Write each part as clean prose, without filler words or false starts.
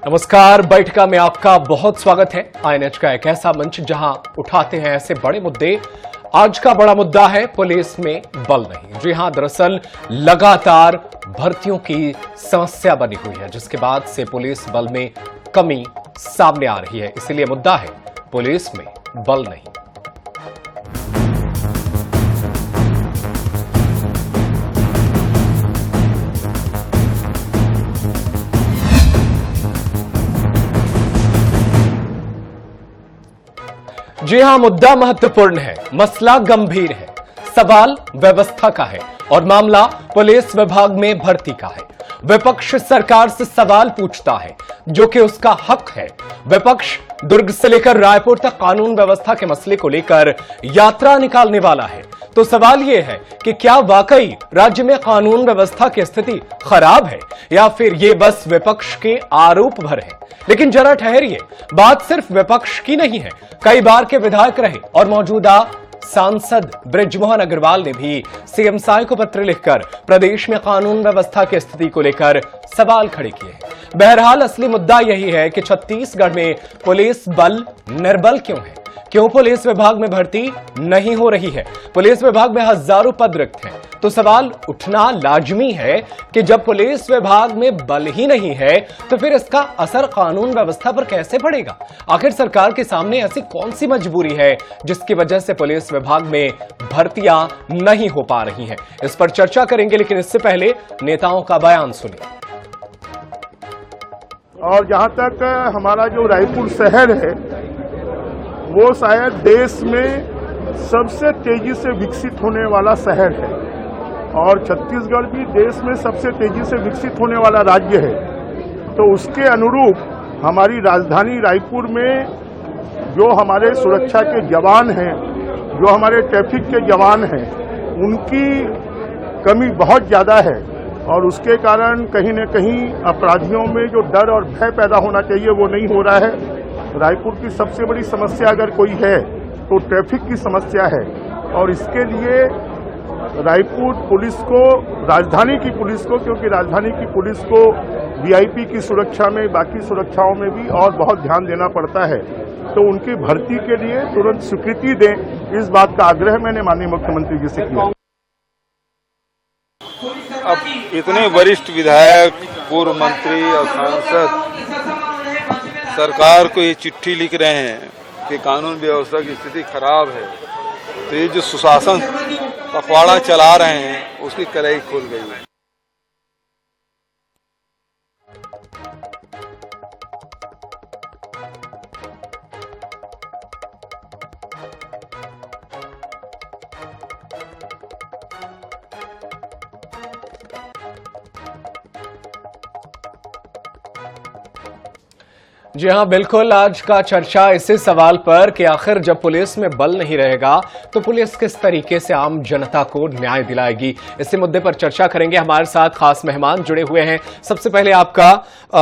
नमस्कार, बैठका में आपका बहुत स्वागत है। आईएनएच का एक ऐसा मंच जहां उठाते हैं ऐसे बड़े मुद्दे। आज का बड़ा मुद्दा है पुलिस में बल नहीं। जी हां, दरअसल लगातार भर्तियों की समस्या बनी हुई है, जिसके बाद से पुलिस बल में कमी सामने आ रही है। इसलिए मुद्दा है पुलिस में बल नहीं। जी हां, मुद्दा महत्वपूर्ण है, मसला गंभीर है, सवाल व्यवस्था का है और मामला पुलिस विभाग में भर्ती का है। विपक्ष सरकार से सवाल पूछता है जो कि उसका हक है। विपक्ष दुर्ग से लेकर रायपुर तक कानून व्यवस्था के मसले को लेकर यात्रा निकालने वाला है। तो सवाल यह है कि क्या वाकई राज्य में कानून व्यवस्था की स्थिति खराब है या फिर यह बस विपक्ष के आरोप भर है। लेकिन जरा ठहरिए, बात सिर्फ विपक्ष की नहीं है। कई बार के विधायक रहे और मौजूदा सांसद बृजमोहन अग्रवाल ने भी सीएम साय को पत्र लिखकर प्रदेश में कानून व्यवस्था की स्थिति को लेकर सवाल खड़े किए हैं। बहरहाल असली मुद्दा यही है कि छत्तीसगढ़ में पुलिस बल निर्बल क्यों है, क्यों पुलिस विभाग में भर्ती नहीं हो रही है। पुलिस विभाग में हजारों पद रिक्त हैं। तो सवाल उठना लाजमी है कि जब पुलिस विभाग में बल ही नहीं है तो फिर इसका असर कानून व्यवस्था पर कैसे पड़ेगा। आखिर सरकार के सामने ऐसी कौन सी मजबूरी है जिसकी वजह से पुलिस विभाग में भर्तियां नहीं हो पा रही हैं। इस पर चर्चा करेंगे, लेकिन इससे पहले नेताओं का बयान सुनिए। और जहां तक हमारा जो रायपुर शहर है वो शायद देश में सबसे तेजी से विकसित होने वाला शहर है और छत्तीसगढ़ भी देश में सबसे तेजी से विकसित होने वाला राज्य है। तो उसके अनुरूप हमारी राजधानी रायपुर में जो हमारे सुरक्षा के जवान हैं, जो हमारे ट्रैफिक के जवान हैं, उनकी कमी बहुत ज़्यादा है और उसके कारण कहीं न कहीं अपराधियों में जो डर और भय पैदा होना चाहिए वो नहीं हो रहा है। रायपुर की सबसे बड़ी समस्या अगर कोई है तो ट्रैफिक की समस्या है और इसके लिए रायपुर पुलिस को, राजधानी की पुलिस को, क्योंकि राजधानी की पुलिस को वीआईपी की सुरक्षा में, बाकी सुरक्षाओं में भी और बहुत ध्यान देना पड़ता है। तो उनकी भर्ती के लिए तुरंत स्वीकृति दें, इस बात का आग्रह मैंने माननीय मुख्यमंत्री जी से किया। अब इतने वरिष्ठ विधायक, पूर्व मंत्री और सांसद सरकार को ये चिट्ठी लिख रहे हैं कि कानून व्यवस्था की स्थिति खराब है, तो ये जो सुशासन पखवाड़ा चला रहे हैं उसकी कलई खुल गई है। जी हां, बिल्कुल। आज का चर्चा इसी सवाल पर कि आखिर जब पुलिस में बल नहीं रहेगा तो पुलिस किस तरीके से आम जनता को न्याय दिलाएगी। इसी मुद्दे पर चर्चा करेंगे। हमारे साथ खास मेहमान जुड़े हुए हैं। सबसे पहले आपका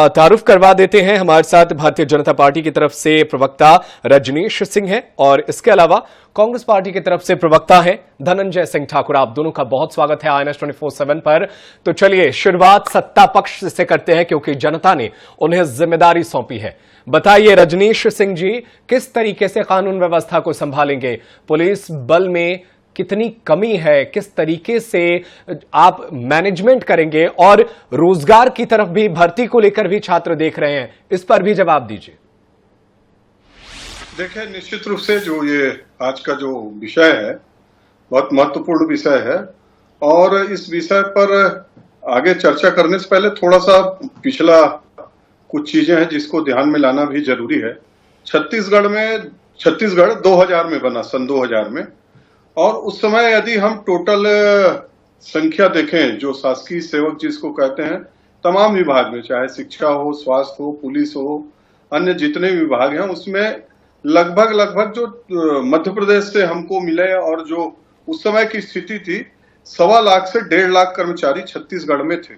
तारुफ करवा देते हैं। हमारे साथ भारतीय जनता पार्टी की तरफ से प्रवक्ता रजनीश सिंह है और इसके अलावा कांग्रेस पार्टी की तरफ से प्रवक्ता है धनंजय सिंह ठाकुर। आप दोनों का बहुत स्वागत है आईएनएच 24/7 पर। तो चलिए शुरुआत सत्ता पक्ष से करते हैं क्योंकि जनता ने उन्हें जिम्मेदारी सौंपी है। बताइए रजनीश सिंह जी, किस तरीके से कानून व्यवस्था को संभालेंगे, पुलिस बल में कितनी कमी है, किस तरीके से आप मैनेजमेंट करेंगे और रोजगार की तरफ भी, भर्ती को लेकर भी छात्र देख रहे हैं, इस पर भी जवाब दीजिए। देखिए, निश्चित रूप से जो ये आज का जो विषय है बहुत महत्वपूर्ण विषय है और इस विषय पर आगे चर्चा करने से पहले थोड़ा सा पिछला कुछ चीजें हैं जिसको ध्यान में लाना भी जरूरी है। छत्तीसगढ़ 2000 में बना, सन 2000 में, और उस समय यदि हम टोटल संख्या देखें जो शासकीय सेवक जिसको कहते हैं, तमाम विभाग में, चाहे शिक्षा हो, स्वास्थ्य हो, पुलिस हो, अन्य जितने विभाग हैं, उसमें लगभग जो मध्य प्रदेश से हमको मिले और जो उस समय की स्थिति थी, 1.25 लाख से 1.5 लाख कर्मचारी छत्तीसगढ़ में थे।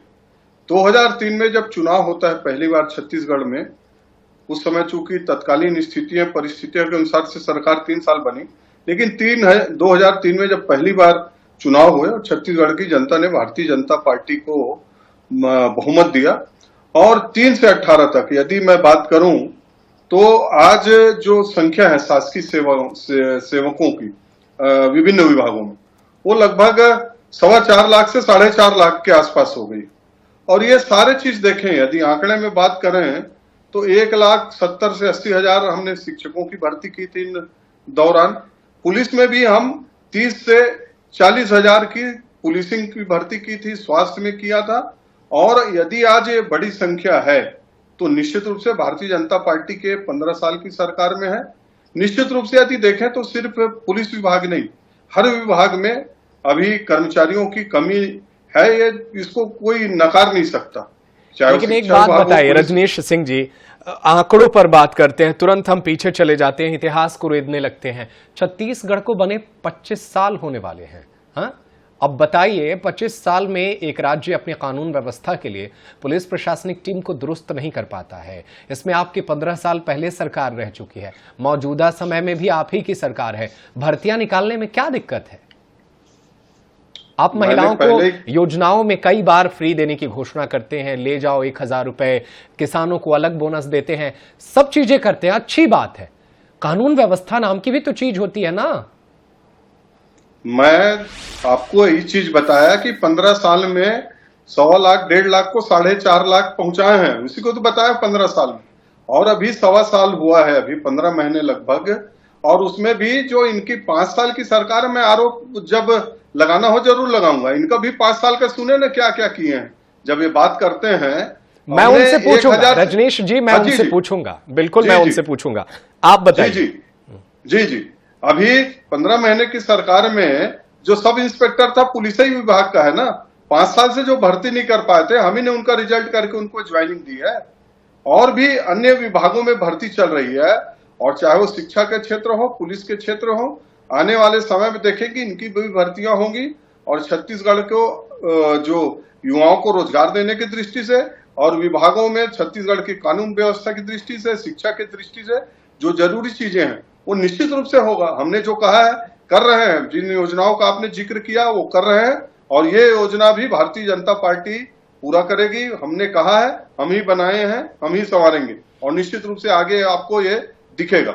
2003 में जब चुनाव होता है पहली बार छत्तीसगढ़ में, उस समय चूंकि तत्कालीन परिस्थितियों के अनुसार से सरकार 3 साल बनी, लेकिन 2003 में जब पहली बार चुनाव हुए और छत्तीसगढ़ की जनता ने भारतीय जनता पार्टी को बहुमत दिया और 3 से 18 तक यदि मैं बात करूं तो आज जो संख्या है शासकीय सेवकों की विभिन्न विभागों में, वो लगभग 4.25 लाख से 4.5 लाख के आसपास हो गई। और ये सारे चीज देखें, यदि आंकड़े में बात करें तो 1,70,000 से 80,000 हमने शिक्षकों की भर्ती की थी इन दौरान। पुलिस में भी हम 30 से 40,000 की पुलिसिंग की भर्ती की थी, स्वास्थ्य में किया था। और यदि आज ये बड़ी संख्या है तो निश्चित रूप से भारतीय जनता पार्टी के 15 साल की सरकार में है। निश्चित रूप से यदि देखें तो सिर्फ पुलिस विभाग नहीं, हर विभाग में अभी कर्मचारियों की कमी है, ये इसको कोई नकार नहीं सकता। लेकिन एक बात बताइए रजनीश सिंह जी, आंकड़ों पर बात करते हैं, तुरंत हम पीछे चले जाते हैं, इतिहास को रेदने लगते हैं। छत्तीसगढ़ को बने 25 साल होने वाले हैं। हाँ, अब बताइए 25 साल में एक राज्य अपनी कानून व्यवस्था के लिए पुलिस प्रशासनिक टीम को दुरुस्त नहीं कर पाता है। इसमें आपकी 15 साल पहले सरकार रह चुकी है, मौजूदा समय में भी आप ही की सरकार है। भर्तियां निकालने में क्या दिक्कत है? आप महिलाओं को योजनाओं में कई बार फ्री देने की घोषणा करते हैं, ले जाओ 1,000 रुपए, किसानों को अलग बोनस देते हैं, सब चीजें करते हैं, अच्छी बात है। कानून व्यवस्था नाम की भी तो चीज होती है ना। मैं आपको यही चीज बताया कि 15 साल में 1.25 लाख 1.5 लाख को 4.5 लाख पहुंचाए हैं, उसी को तो बताया 15 साल में। और अभी 1.25 साल हुआ है, अभी 15 महीने लगभग। और उसमें भी जो इनकी 5 साल की सरकार में आरोप जब लगाना हो जरूर लगाऊंगा। इनका भी 5 साल का सुने ना क्या क्या किए हैं। जब ये बात करते हैं मैं उनसे पूछूंगा रजनीश जी, मैं उनसे पूछूंगा, बिल्कुल मैं उनसे पूछूंगा। आप बताइए। जी अभी 15 महीने की सरकार में जो सब इंस्पेक्टर था पुलिस ही विभाग का है ना, 5 साल से जो भर्ती नहीं कर पाए थे, हम ही ने उनका रिजल्ट करके उनको ज्वाइनिंग दी है। और भी अन्य विभागों में भर्ती चल रही है, और चाहे वो शिक्षा के क्षेत्र हो, पुलिस के क्षेत्र हो, आने वाले समय में देखेंगे इनकी भी भर्तियां होंगी। और छत्तीसगढ़ को जो युवाओं को रोजगार देने की दृष्टि से और विभागों में छत्तीसगढ़ की कानून व्यवस्था की दृष्टि से, शिक्षा की दृष्टि से जो जरूरी चीजें हैं वो निश्चित रूप से होगा। हमने जो कहा है कर रहे हैं, जिन योजनाओं का आपने जिक्र किया वो कर रहे हैं, और ये योजना भी भारतीय जनता पार्टी पूरा करेगी। हमने कहा है, हम ही बनाए हैं, हम ही संवारेंगे, और निश्चित रूप से आगे आपको ये दिखेगा।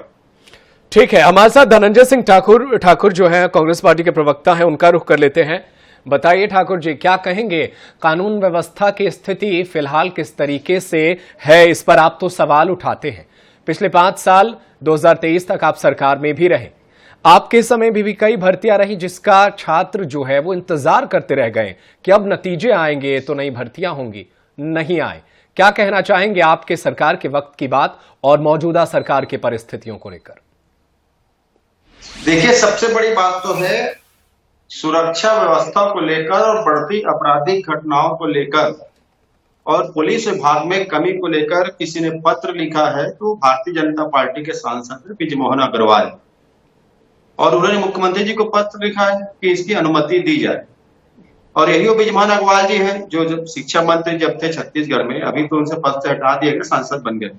ठीक है, हमारे साथ धनंजय सिंह ठाकुर जो है कांग्रेस पार्टी के प्रवक्ता हैं, उनका रुख कर लेते हैं। बताइए ठाकुर जी, क्या कहेंगे, कानून व्यवस्था की स्थिति फिलहाल किस तरीके से है? इस पर आप तो सवाल उठाते हैं। पिछले 5 साल 2023 तक आप सरकार में भी रहे, आपके समय भी कई भर्तियां रही, जिसका छात्र जो है वो इंतजार करते रह गए कि अब नतीजे आएंगे तो नई भर्तियां होंगी, नहीं आए। क्या कहना चाहेंगे आपके सरकार के वक्त की बात और मौजूदा सरकार की परिस्थितियों को लेकर? देखिए, सबसे बड़ी बात तो है सुरक्षा व्यवस्था को लेकर और बढ़ती आपराधिक घटनाओं को लेकर और पुलिस विभाग में कमी को लेकर किसी ने पत्र लिखा है, तो भारतीय जनता पार्टी के सांसद बृजमोहन अग्रवाल, और उन्होंने मुख्यमंत्री जी को पत्र लिखा है कि इसकी अनुमति दी जाए। और यही वो बृजमोहन अग्रवाल जी हैं जो जब शिक्षा मंत्री जब थे छत्तीसगढ़ में, अभी तो उनसे पद से हटा दिए गए, सांसद बन गए,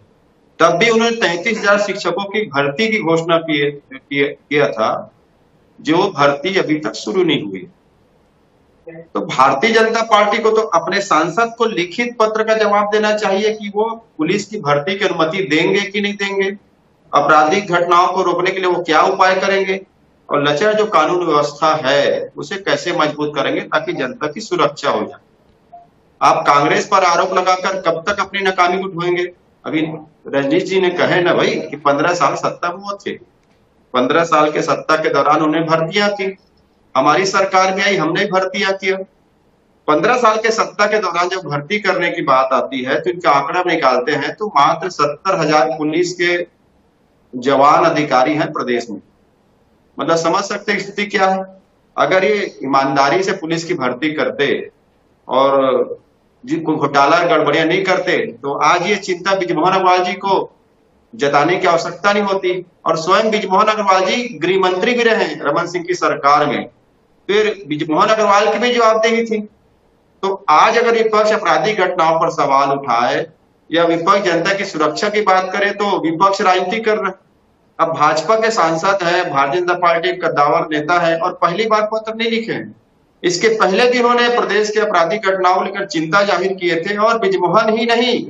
तब भी उन्होंने 33,000 शिक्षकों की भर्ती की घोषणा किया था, जो भर्ती अभी तक शुरू नहीं हुई। तो भारतीय जनता पार्टी को तो अपने सांसद को लिखित पत्र का जवाब देना चाहिए कि वो पुलिस की भर्ती की अनुमति देंगे कि नहीं देंगे, आपराधिक घटनाओं को रोकने के लिए वो क्या उपाय करेंगे, और लचर जो कानून व्यवस्था है उसे कैसे मजबूत करेंगे ताकि जनता की सुरक्षा हो जाए। आप कांग्रेस पर आरोप लगाकर कब तक अपनी नाकामी को ढोएंगे? अभी रजनीश जी ने कहे ना भाई कि 15 साल सत्ता में वो थे, 15 साल के सत्ता के दौरान उन्हें भर्तियां की, हमारी सरकार में आई, हमने भर्तियां किया। 15 साल के सत्ता के दौरान जब भर्ती करने की बात आती है तो इनका आंकड़ा निकालते हैं तो मात्र 70,000 पुलिस के जवान अधिकारी हैं प्रदेश में। मतलब समझ सकते हैं स्थिति क्या है। अगर ये ईमानदारी से पुलिस की भर्ती करते और जिनको घोटाला गड़बड़ियां नहीं करते तो आज ये चिंता बृजमोहन अग्रवाल जी को जताने की आवश्यकता नहीं होती। और स्वयं बृजमोहन अग्रवाल जी गृह मंत्री भी रहे रमन सिंह की सरकार में, फिर बृजमोहन अग्रवाल की भी जवाबदेही थी। तो आज अगर विपक्ष आपराधिक घटनाओं पर सवाल उठाए या विपक्ष जनता की सुरक्षा की बात करे तो विपक्ष राजनीति कर रहे। अब भाजपा के सांसद है, भारतीय जनता पार्टी का कद्दावर नेता है और पहली बार पत्र नहीं लिखे हैं। इसके पहले भी उन्होंने प्रदेश के आपराधिक घटनाओं को लेकर चिंता जाहिर किए थे और बृजमोहन ही नहीं,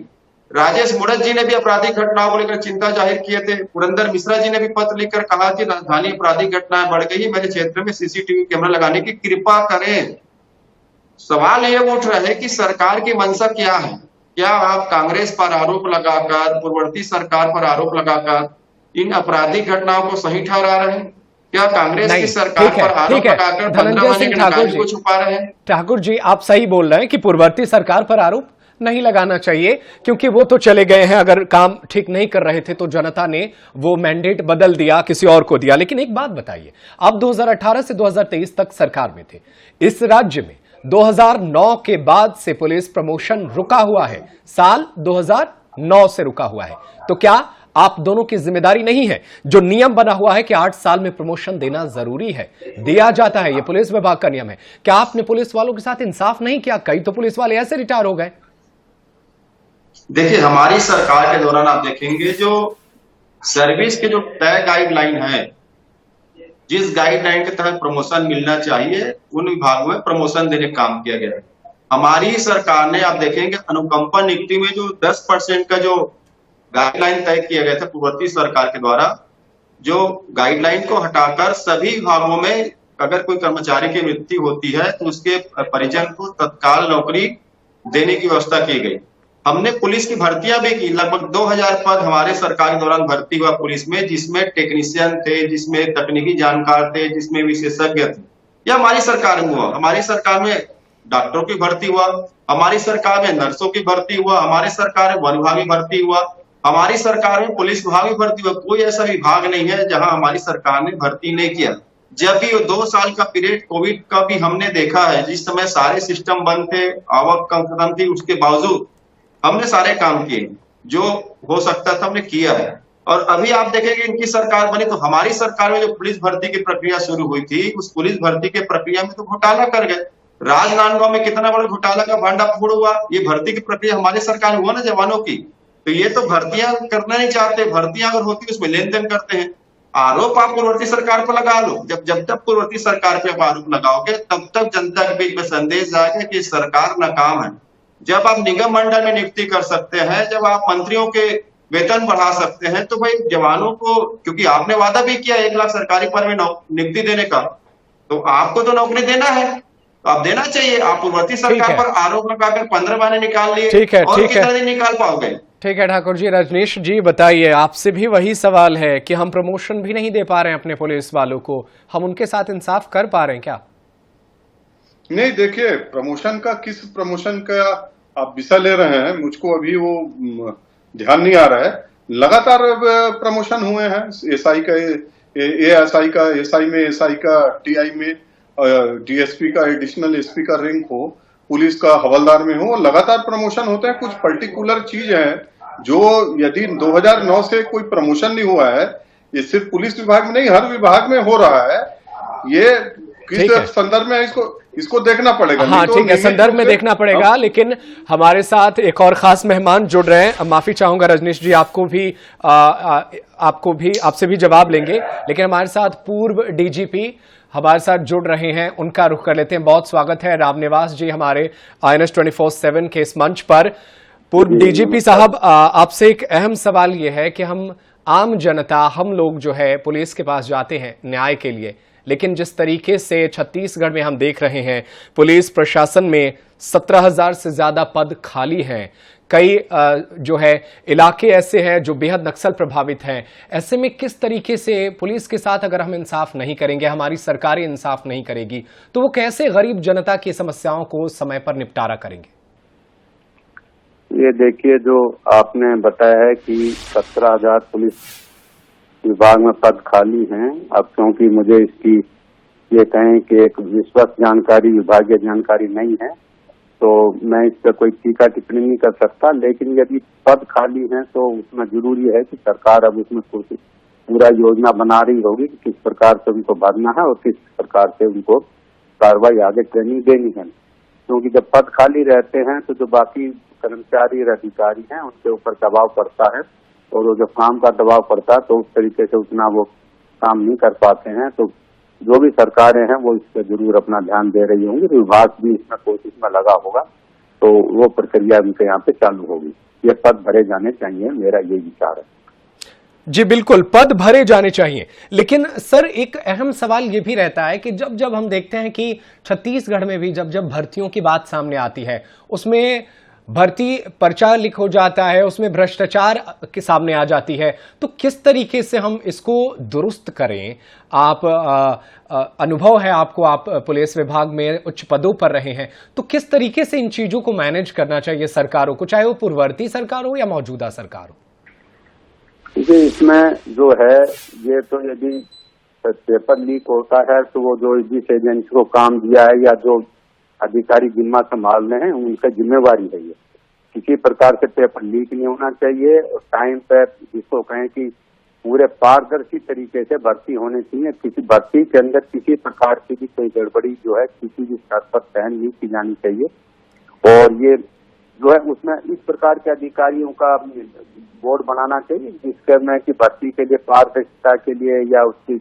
राजेश मुड़त जी ने भी आपराधिक घटनाओं को लेकर चिंता जाहिर किए थे। पुरंदर मिश्रा जी ने भी पत्र लिखकर कहा कि राजधानी आपराधिक घटनाएं बढ़ गई, मेरे क्षेत्र में सीसीटीवी कैमरा लगाने की कृपा करें। सवाल ये उठ रहा है कि सरकार की मंशा क्या है? क्या आप कांग्रेस पर आरोप लगाकर, पूर्ववर्ती सरकार पर आरोप लगाकर इन आपराधिक घटनाओं को सही ठहरा रहे हैं? क्या कांग्रेस की सरकार पर आरोप लगाकर 15 महीने के नाकामी को छुपा रहे हैं? ठाकुर जी, आप सही बोल रहे हैं कि पूर्ववर्ती सरकार पर आरोप नहीं लगाना चाहिए, क्योंकि वो तो चले गए हैं। अगर काम ठीक नहीं कर रहे थे तो जनता ने वो मैंडेट बदल दिया, किसी और को दिया। लेकिन एक बात बताइए, आप 2018 से 2023 तक सरकार में थे। इस राज्य में 2009 के बाद से पुलिस प्रमोशन रुका हुआ है, साल 2009 से रुका हुआ है। तो क्या आप दोनों की जिम्मेदारी नहीं है? जो नियम बना हुआ है कि 8 साल में प्रमोशन देना जरूरी है, दिया जाता है, ये पुलिस विभाग का नियम है। क्या आपने पुलिस वालों के साथ इंसाफ नहीं किया? कई तो पुलिस वाले ऐसे रिटायर हो गए। देखिए, हमारी सरकार के दौरान आप देखेंगे जो सर्विस के जो तय गाइडलाइन है, जिस गाइडलाइन के तहत प्रमोशन मिलना चाहिए, उन विभागों में प्रमोशन देने का काम किया गया है। हमारी सरकार ने आप देखेंगे अनुकंपा नियुक्ति में जो 10% का जो गाइडलाइन तय किया गया था पूर्ववर्ती सरकार के द्वारा, जो गाइडलाइन को हटाकर सभी विभागों में अगर कोई कर्मचारी की मृत्यु होती है तो उसके परिजन को तत्काल नौकरी देने की व्यवस्था की गई। हमने पुलिस की भर्तियां भी की, लगभग 2000 पद हमारे सरकार के दौरान भर्ती हुआ पुलिस में, जिसमें टेक्नीशियन थे, जिसमें तकनीकी जानकार थे, जिसमें विशेषज्ञ थे। यह हमारी सरकार में हुआ। हमारी सरकार में डॉक्टरों की भर्ती हुआ, हमारी सरकार में नर्सों की भर्ती हुआ, हमारी सरकार में वन विभाग में भर्ती हुआ, हमारी सरकार में पुलिस विभाग में भर्ती हुआ। कोई ऐसा विभाग नहीं है जहां हमारी सरकार ने भर्ती नहीं किया। जब भी 2 साल का पीरियड कोविड का भी हमने देखा है, जिस समय सारे सिस्टम बंद थे, आवक कम थी, उसके बावजूद हमने सारे काम किए, जो हो सकता था हमने किया है। और अभी आप देखेंगे इनकी सरकार बनी तो हमारी सरकार में जो पुलिस भर्ती की प्रक्रिया शुरू हुई थी, उस पुलिस भर्ती के प्रक्रिया में तो घोटाला कर गए। राजनांदगांव में कितना बड़ा घोटाला का भांडाफोड़ हुआ। ये भर्ती की प्रक्रिया हमारी सरकार में हुआ ना जवानों की। तो ये तो भर्तियां करना नहीं चाहते, भर्तियां अगर होती उसमें लेन देन करते हैं। आरोप आप पूर्ववर्ती सरकार पर लगा लो। जब तक पूर्ववर्ती सरकार पे आप आरोप लगाओगे तब तक जनता के बीच में संदेश जाएगा कि सरकार नाकाम है। जब आप निगम मंडल में नियुक्ति कर सकते हैं, जब आप मंत्रियों के वेतन बढ़ा सकते हैं, तो भाई जवानों को, क्योंकि आपने वादा भी किया 1 लाख सरकारी पद में नियुक्ति देने का, तो आपको तो नौकरी देना है, तो आप देना चाहिए। आप पूर्ववर्ती सरकार पर आरोप लगाकर 15 महीने निकाल लिए, और कितना दिन निकाल पाओगे? ठीक है ठाकुर जी। रजनीश जी बताइए, आपसे भी वही सवाल है कि हम प्रमोशन भी नहीं दे पा रहे हैं अपने पुलिस वालों को, हम उनके साथ इंसाफ कर पा रहे हैं क्या? नहीं, देखिए, प्रमोशन का, किस प्रमोशन का आप विषय ले रहे हैं, मुझको अभी वो ध्यान नहीं आ रहा है। लगातार प्रमोशन हुए हैं, एसआई का एएसआई का, एसआई में एसआई का, टीआई में डीएसपी का, एडिशनल एसपी का रैंक हो, पुलिस का हवलदार में हो, लगातार प्रमोशन होते हैं। कुछ पर्टिकुलर चीज है जो यदि 2009 से कोई प्रमोशन नहीं हुआ है, ये सिर्फ पुलिस विभाग में नहीं, हर विभाग में हो रहा है। ये किस संदर्भ में इसको देखना पड़ेगा। हाँ, ठीक है, संदर्भ में देखना पड़ेगा। लेकिन हमारे साथ एक और खास मेहमान जुड़ रहे हैं। माफी चाहूंगा रजनीश जी, आपसे भी जवाब लेंगे, लेकिन हमारे साथ पूर्व डीजीपी हमारे साथ जुड़ रहे हैं, उनका रुख कर लेते हैं। बहुत स्वागत है रामनिवास जी हमारे INS 24/7 के इस मंच पर। पूर्व डीजीपी साहब, आपसे एक अहम सवाल यह है कि हम आम जनता, हम लोग जो है पुलिस के पास जाते हैं न्याय के लिए, लेकिन जिस तरीके से छत्तीसगढ़ में हम देख रहे हैं पुलिस प्रशासन में 17,000 से ज्यादा पद खाली हैं, कई जो है इलाके ऐसे हैं जो बेहद नक्सल प्रभावित हैं। ऐसे में किस तरीके से पुलिस के साथ अगर हम इंसाफ नहीं करेंगे, हमारी सरकारें इंसाफ नहीं करेगी, तो वो कैसे गरीब जनता की समस्याओं को समय पर निपटारा करेंगे? ये देखिए, जो आपने बताया है कि 17,000 पुलिस विभाग में पद खाली हैं। अब क्योंकि मुझे इसकी ये कहें कि एक विश्वस्त जानकारी, विभागीय जानकारी नहीं है, तो मैं इस पर कोई टीका टिप्पणी नहीं कर सकता। लेकिन यदि पद खाली हैं तो उसमें जरूरी है कि सरकार अब उसमें पूरा योजना बना रही होगी कि किस प्रकार से उनको भरना है और किस प्रकार से उनको कार्रवाई, आगे ट्रेनिंग देनी है। क्योंकि जब पद खाली रहते हैं तो जो बाकी कर्मचारी और अधिकारी हैं उनके ऊपर दबाव पड़ता है, और वो जब काम का दबाव पड़ता है तो उस तरीके से उतना वो काम नहीं कर पाते हैं। तो जो भी सरकारें हैं वो इस पर जरूर अपना ध्यान दे रही होंगी, विभाग भी इसमें कोशिश में लगा होगा, तो वो प्रक्रिया उनके यहाँ पे चालू होगी। ये पद भरे जाने चाहिए, मेरा ये विचार है। जी बिल्कुल, पद भरे जाने चाहिए। लेकिन सर एक अहम सवाल ये भी रहता है कि जब जब हम देखते हैं कि छत्तीसगढ़ में भी जब जब भर्तियों की बात सामने आती है, उसमें भर्ती पर्चा लीक हो जाता है, उसमें भ्रष्टाचार के सामने आ जाती है, तो किस तरीके से हम इसको दुरुस्त करें? आप अनुभव है आपको, आप पुलिस विभाग में उच्च पदों पर रहे हैं, तो किस तरीके से इन चीजों को मैनेज करना चाहिए सरकारों को, चाहे वो पूर्ववर्ती सरकार हो या मौजूदा सरकार हो? देखिए, इसमें जो है ये तो यदि पेपर लीक होता है तो वो जो जिस एजेंसी को काम दिया है या जो अधिकारी जिम्मा संभाल रहे हैं उनका जिम्मेवारी है। ये किसी प्रकार से पेपर लीक नहीं होना चाहिए और टाइम पर जिसको कहें कि पूरे पारदर्शी तरीके से भर्ती होनी चाहिए। किसी भर्ती के अंदर किसी प्रकार की भी कोई गड़बड़ी जो है किसी भी स्तर पर सहन नहीं की जानी चाहिए। और ये जो है उसमें इस प्रकार के अधिकारियों का बोर्ड बनाना चाहिए जिसके में कि भर्ती के लिए पारदर्शिता के लिए या उसकी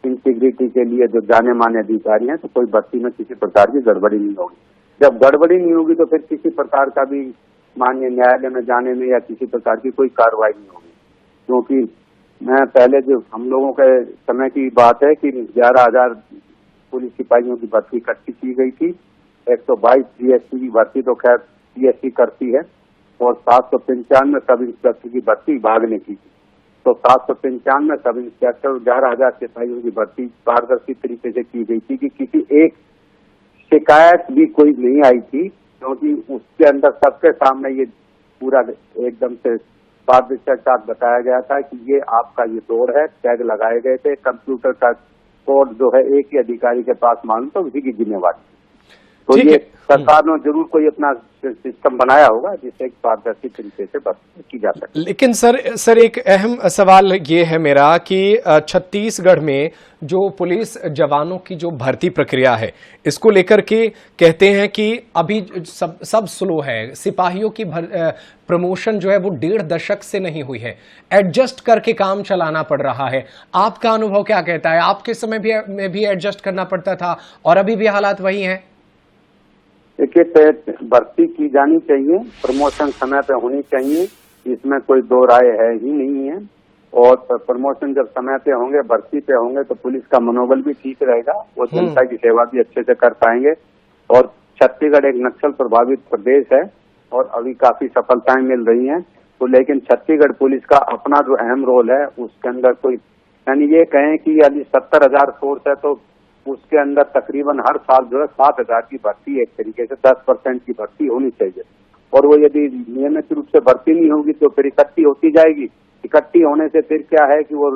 इंटीग्रिटी के लिए जो जाने माने अधिकारी हैं, तो कोई भर्ती में किसी प्रकार की गड़बड़ी नहीं होगी। जब गड़बड़ी नहीं होगी तो फिर किसी प्रकार का भी माननीय न्यायालय में जाने में या किसी प्रकार की कोई कार्रवाई नहीं होगी। क्योंकि मैं पहले जो हम लोगों के समय की बात है कि 11,000 पुलिस सिपाहियों की भर्ती इकट्ठी की गई थी। 122 जीएसटी की भर्ती तो खैर सीएससी करती है और 795 सब इंस्पेक्टर की भर्ती विभाग ने की थी। तो 795 सब इंस्पेक्टर 11,000 सिपाहियों की भर्ती पारदर्शी तरीके से की गई थी कि किसी एक शिकायत भी कोई नहीं आई थी, क्योंकि उसके अंदर सबके सामने ये पूरा एकदम से पारदर्शिता बताया गया था कि ये आपका ये दौड़ है, टैग लगाए गए थे, कंप्यूटर का कोड जो है एक ही अधिकारी के पास मालूम तो उसी की जिम्मेवारी। तो ये सरकार ने जरूर कोई अपना सिस्टम बनाया होगा जिससे पारदर्शी तरीके से भर्ती की जा सके। लेकिन सर एक अहम सवाल ये है मेरा कि छत्तीसगढ़ में जो पुलिस जवानों की जो भर्ती प्रक्रिया है, इसको लेकर के कहते हैं कि अभी सब स्लो है। सिपाहियों की प्रमोशन जो है वो 1.5 दशक से नहीं हुई है, एडजस्ट करके काम चलाना पड़ रहा है। आपका अनुभव क्या कहता है? आपके समय में भी एडजस्ट करना पड़ता था और अभी भी हालात वही हैं? देखिए, भर्ती की जानी चाहिए, प्रमोशन समय पे होनी चाहिए, इसमें कोई दो राय है ही नहीं है। और प्रमोशन जब समय पे होंगे, भर्ती पे होंगे तो पुलिस का मनोबल भी ठीक रहेगा, वो जनता की सेवा भी अच्छे से कर पाएंगे। और छत्तीसगढ़ एक नक्सल प्रभावित प्रदेश है और अभी काफी सफलताएं मिल रही हैं। तो लेकिन छत्तीसगढ़ पुलिस का अपना जो अहम रोल है उसके अंदर कोई, यानी ये कहें कि यदि 70,000 फोर्स है तो उसके अंदर तकरीबन हर साल जो है 7,000 की भर्ती, एक तरीके से 10% की भर्ती होनी चाहिए। और वो यदि नियमित रूप से भर्ती नहीं होगी तो फिर इकट्ठी होती जाएगी। इकट्ठी होने से फिर क्या है कि वो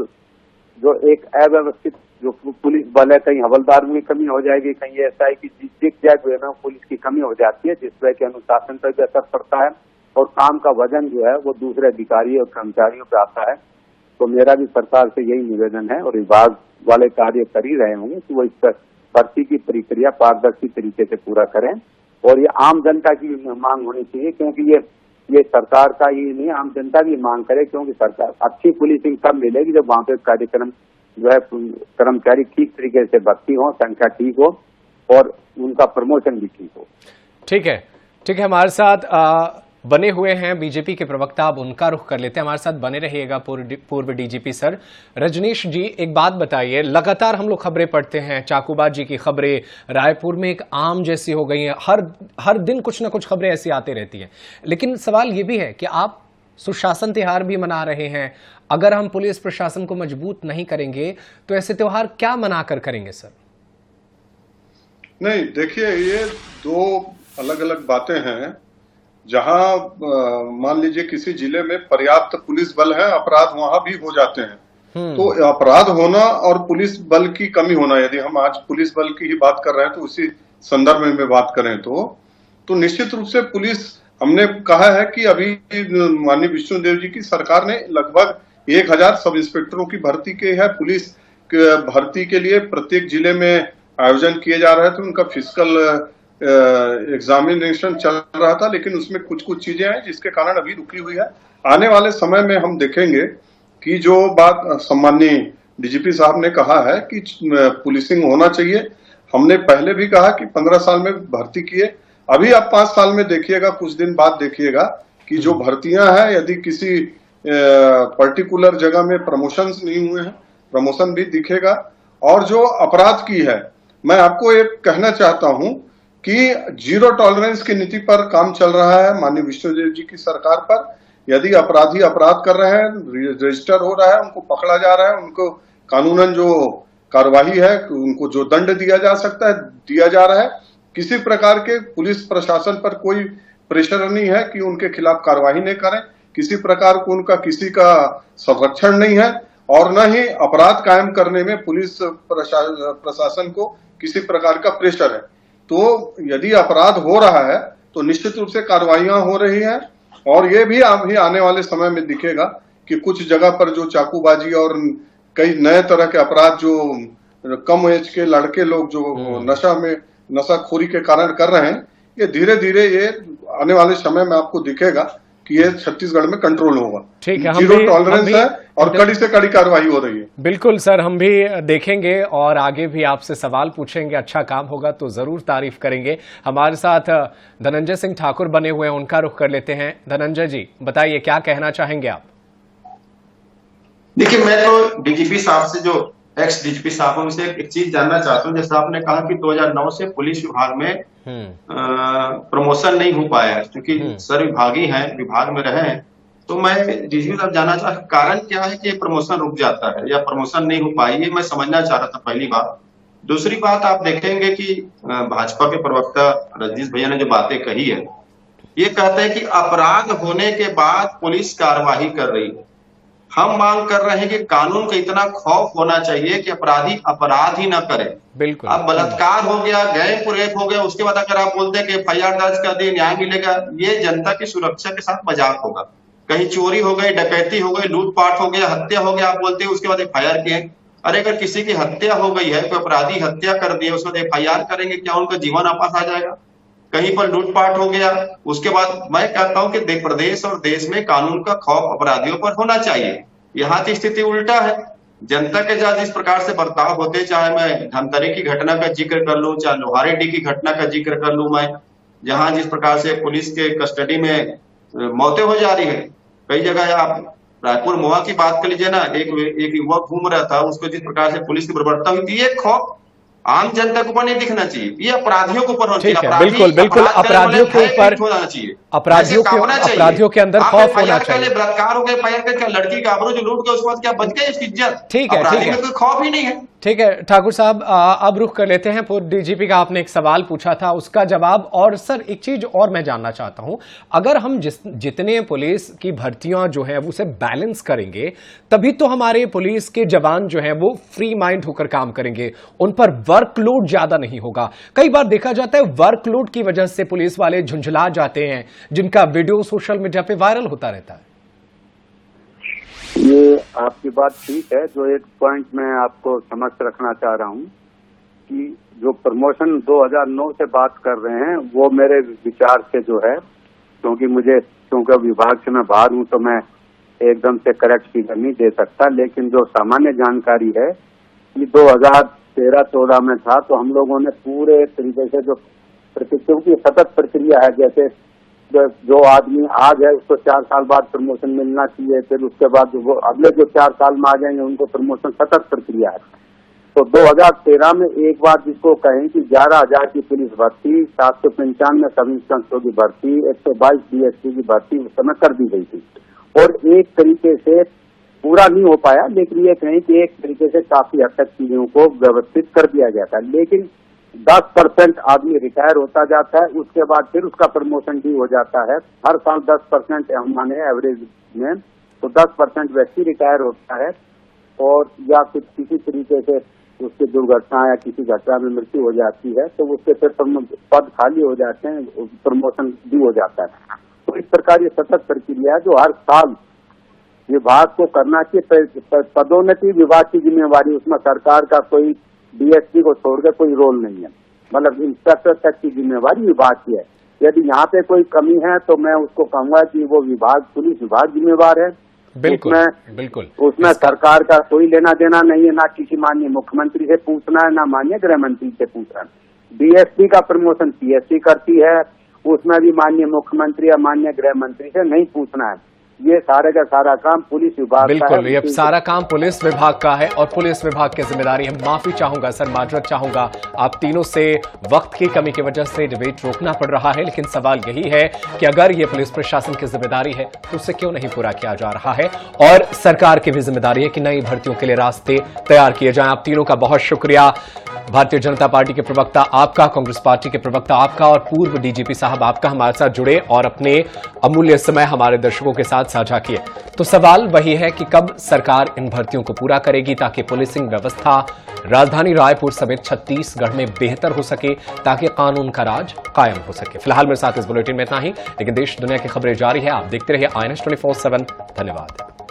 जो एक अव्यवस्थित जो पुलिस बल है, कहीं हवलदार में कमी हो जाएगी, कहीं ऐसा है कि दिख जाए जो है ना पुलिस की कमी हो जाती है, जिससे कि अनुशासन पर भी असर पड़ता है और काम का वजन जो है वो दूसरे अधिकारियों और कर्मचारियों पे आता है। तो मेरा भी सरकार से यही निवेदन है और विभाग वाले कार्य कर ही रहे होंगे कि वो इस पर भर्ती की प्रक्रिया पारदर्शी तरीके से पूरा करें। और ये आम जनता की मांग होनी चाहिए, क्योंकि ये सरकार का ही नहीं, आम जनता भी मांग करे, क्योंकि सरकार अच्छी पुलिसिंग तब मिलेगी जब वहाँ पे कार्यक्रम जो है कर्मचारी ठीक तरीके से भर्ती हो, संख्या ठीक हो और उनका प्रमोशन भी ठीक हो। ठीक है, हमारे साथ बने हुए हैं बीजेपी के प्रवक्ता, अब उनका रुख कर लेते हैं। हमारे साथ बने रहिएगा पूर्व डीजीपी सर रजनीश जी। एक बात बताइए, लगातार हम लोग खबरें पढ़ते हैं, चाकूबाजी की खबरें रायपुर में एक आम जैसी हो गई हैं, हर दिन कुछ ना कुछ खबरें ऐसी आती रहती हैं। लेकिन सवाल ये भी है कि आप सुशासन त्योहार भी मना रहे हैं, अगर हम पुलिस प्रशासन को मजबूत नहीं करेंगे तो ऐसे त्योहार क्या मनाकर करेंगे सर? नहीं, देखिए, ये दो अलग अलग बातें हैं। जहां मान लीजिए किसी जिले में पर्याप्त पुलिस बल है, अपराध वहां भी हो जाते हैं। तो अपराध होना और पुलिस बल की कमी होना, यदि हम आज पुलिस बल की ही बात कर रहे हैं तो उसी संदर्भ में बात करें तो निश्चित रूप से पुलिस, हमने कहा है कि अभी माननीय विष्णुदेव जी की सरकार ने लगभग 1,000 सब इंस्पेक्टरों की भर्ती की है। पुलिस भर्ती के लिए प्रत्येक जिले में आयोजन किए जा रहे थे, उनका फिजिकल एग्जामिनेशन चल रहा था, लेकिन उसमें कुछ चीजें हैं जिसके कारण अभी रुकी हुई है। आने वाले समय में हम देखेंगे कि जो बात सम्माननीय डीजीपी साहब ने कहा है कि पुलिसिंग होना चाहिए। हमने पहले भी कहा कि 15 साल में भर्ती किए, अभी आप 5 साल में देखिएगा, कुछ दिन बाद देखिएगा कि जो भर्तियां हैं, यदि किसी पर्टिकुलर जगह में प्रमोशंस नहीं हुए हैं, प्रमोशन भी दिखेगा। और जो अपराध की है, मैं आपको एक कहना चाहता हूं कि जीरो टॉलरेंस की नीति पर काम चल रहा है माननीय विष्णुदेव जी की सरकार पर। यदि अपराधी अपराध कर रहे हैं, रजिस्टर हो रहा है, उनको पकड़ा जा रहा है, उनको कानूनन जो कार्रवाई है, उनको जो दंड दिया जा सकता है दिया जा रहा है। किसी प्रकार के पुलिस प्रशासन पर कोई प्रेशर नहीं है कि उनके खिलाफ कार्रवाई नहीं करें, किसी प्रकार को उनका किसी का संरक्षण नहीं है, और न ही अपराध कायम करने में पुलिस प्रशासन को किसी प्रकार का प्रेशर है। तो यदि अपराध हो रहा है तो निश्चित रूप से कार्रवाइयां हो रही हैं, और ये भी अभी आने वाले समय में दिखेगा कि कुछ जगह पर जो चाकूबाजी और कई नए तरह के अपराध जो कम एज के लड़के लोग जो नशाखोरी के कारण कर रहे हैं, ये धीरे धीरे ये आने वाले समय में आपको दिखेगा कि ये छत्तीसगढ़ में कंट्रोल होगा। ठीक है, जीरो टॉलरेंस है और कड़ी से कड़ी कार्रवाई हो रही है। बिल्कुल सर, हम भी देखेंगे और आगे भी आपसे सवाल पूछेंगे। अच्छा काम होगा तो जरूर तारीफ करेंगे। हमारे साथ धनंजय सिंह ठाकुर बने हुए हैं, उनका रुख कर लेते हैं। धनंजय जी बताइए, क्या कहना चाहेंगे आप? देखिए, मैं तो डीजीपी साहब से, जो एक्स डीजीपी साहब, उनसे एक चीज जानना चाहता हूँ। जैसे आपने कहा कि 2009 से पुलिस विभाग में प्रमोशन नहीं हो पाया है, क्योंकि सर विभागी हैं, विभाग में रहे हैं। तो मैं डीजीपी साहब जानना चाह, कारण क्या है कि प्रमोशन रुक जाता है या प्रमोशन नहीं हो पाई, ये मैं समझना चाह रहा था, पहली बात। दूसरी बात, आप देखेंगे कि भाजपा के प्रवक्ता रजनीश भैया ने जो बातें कही है, ये कहते हैं कि अपराध होने के बाद पुलिस कार्रवाई कर रही है। हम मांग कर रहे हैं कि कानून का इतना खौफ होना चाहिए कि अपराधी अपराध ही ना करे। बिल्कुल। अब बलात्कार हो गया, गैंग रेप हो गया, उसके बाद अगर आप बोलते हैं कि FIR दर्ज कर दी, न्याय मिलेगा, ये जनता की सुरक्षा के साथ मजाक होगा। कहीं चोरी हो गई, डकैती हो गई, लूटपाट हो गया, हत्या हो गया, आप बोलते हैं उसके बाद FIR किए। अरे अगर किसी की हत्या हो गई है, कोई अपराधी हत्या कर दी है, उसके बाद FIR करेंगे, क्या उनका जीवन वापस आ जाएगा? कहीं पर लूटपाट हो गया, उसके बाद मैं कहता हूं कि प्रदेश और देश में कानून का खौफ अपराधियों पर होना चाहिए। यहाँ की स्थिति उल्टा है। जनता के साथ इस प्रकार से बर्ताव होते, चाहे मैं धमतरी की घटना का जिक्र कर लूं, चाहे लोहारेडी की घटना का जिक्र कर लूं, मैं जहां जिस प्रकार से पुलिस के कस्टडी में मौतें हो जा रही है। कई जगह आप रायपुर मोहा की बात कर लीजिए ना, एक युवक घूम रहा था, उसको जिस प्रकार से पुलिस की बर्बरता हुई थी, ये खौफ आम जनता के ऊपर नहीं दिखना चाहिए, ये अपराधियों के ऊपर होना चाहिए। बिल्कुल बिल्कुल, अपराधियों के ऊपर होना चाहिए, अपराधियों के अंदर खौफ होना चाहिए। बलात्कार हो गए, क्या लड़की का आबरू जो लूट गया, उसके बाद क्या बच गई इसकी इज्जत? ठीक है, अपराधी में कोई खौफ ही नहीं है। ठीक है ठाकुर साहब, अब रुख कर लेते हैं। पूर्व डीजीपी का आपने एक सवाल पूछा था, उसका जवाब। और सर एक चीज और मैं जानना चाहता हूं, अगर हम जितने पुलिस की भर्तियां जो है उसे बैलेंस करेंगे, तभी तो हमारे पुलिस के जवान जो है वो फ्री माइंड होकर काम करेंगे, उन पर वर्कलोड ज्यादा नहीं होगा। कई बार देखा जाता है वर्कलोड की वजह से पुलिस वाले झुंझला जाते हैं, जिनका वीडियो सोशल मीडिया पे वायरल होता रहता है। ये आपकी बात ठीक है। जो एक पॉइंट मैं आपको समझ रखना चाह रहा हूँ कि जो प्रमोशन 2009 से बात कर रहे हैं, वो मेरे विचार से जो है, क्योंकि विभाग से मैं बाहर हूँ तो मैं एकदम से करेक्ट फिगर नहीं दे सकता, लेकिन जो सामान्य जानकारी है कि 2013-14 में था, तो हम लोगों ने पूरे तरीके से जो क्योंकि सतत प्रक्रिया है, जैसे जो आदमी आज है उसको 4 साल बाद प्रमोशन मिलना चाहिए, फिर उसके बाद वो अगले जो 4 साल में आ जाएंगे उनको प्रमोशन, सतत प्रक्रिया है। तो 2013 में एक बार जिसको कहें कि 11,000 की पुलिस भर्ती, 795 सब इंस्पेक्टरों की भर्ती, 122 DSP की भर्ती उस समय कर दी गई थी, और एक तरीके से पूरा नहीं हो पाया, लेकिन ये कहें कि एक तरीके से काफी हद तक चीजों को व्यवस्थित कर दिया गया था। लेकिन 10% आदमी रिटायर होता जाता है, उसके बाद फिर उसका प्रमोशन भी हो जाता है। हर साल 10% माने एवरेज में, तो 10% व्यक्ति रिटायर होता है, और या कुछ किसी तरीके से उसकी दुर्घटना या किसी घटना में मृत्यु हो जाती है, तो उसके फिर पद खाली हो जाते हैं, प्रमोशन भी हो जाता है। तो इस प्रकार ये सतत प्रक्रिया है जो हर साल विभाग को करना चाहिए। पदोन्नति विभाग की जिम्मेवारी, उसमें सरकार का कोई DSP को छोड़कर कोई रोल नहीं है, मतलब इंस्पेक्टर तक की जिम्मेवारी विभाग की है। यदि यहाँ पे कोई कमी है तो मैं उसको कहूंगा कि वो पुलिस विभाग जिम्मेवार है, बिल्कुल उसमें बिल्कुल उसमें सरकार का कोई लेना देना नहीं है, ना किसी माननीय मुख्यमंत्री से पूछना है, ना माननीय गृह मंत्री से पूछना है। डीएसपी का प्रमोशन पीएससी करती है, उसमें भी माननीय मुख्यमंत्री या माननीय गृह मंत्री से नहीं पूछना है। ये सारे का सारा काम पुलिस विभाग का है। बिल्कुल, ये सारा काम पुलिस विभाग का है और पुलिस विभाग की जिम्मेदारी है। माफी चाहूंगा सर, माजरत चाहूंगा आप तीनों से, वक्त की कमी की वजह से डिबेट रोकना पड़ रहा है, लेकिन सवाल यही है कि अगर ये पुलिस प्रशासन की जिम्मेदारी है तो उसे क्यों नहीं पूरा किया जा रहा है, और सरकार की भी जिम्मेदारी है कि नई भर्तियों के लिए रास्ते तैयार किए जाएं। आप तीनों का बहुत शुक्रिया। भारतीय जनता पार्टी के प्रवक्ता आपका, कांग्रेस पार्टी के प्रवक्ता आपका और पूर्व डीजीपी साहब आपका हमारे साथ जुड़े और अपने अमूल्य समय हमारे दर्शकों के साथ साझा किए। तो सवाल वही है कि कब सरकार इन भर्तियों को पूरा करेगी ताकि पुलिसिंग व्यवस्था राजधानी रायपुर समेत छत्तीसगढ़ में बेहतर हो सके, ताकि कानून का राज कायम हो सके। फिलहाल मेरे साथ इस बुलेटिन में इतना ही, लेकिन देश दुनिया की खबरें जारी है। आप देखते रहिए INS 24/7। धन्यवाद।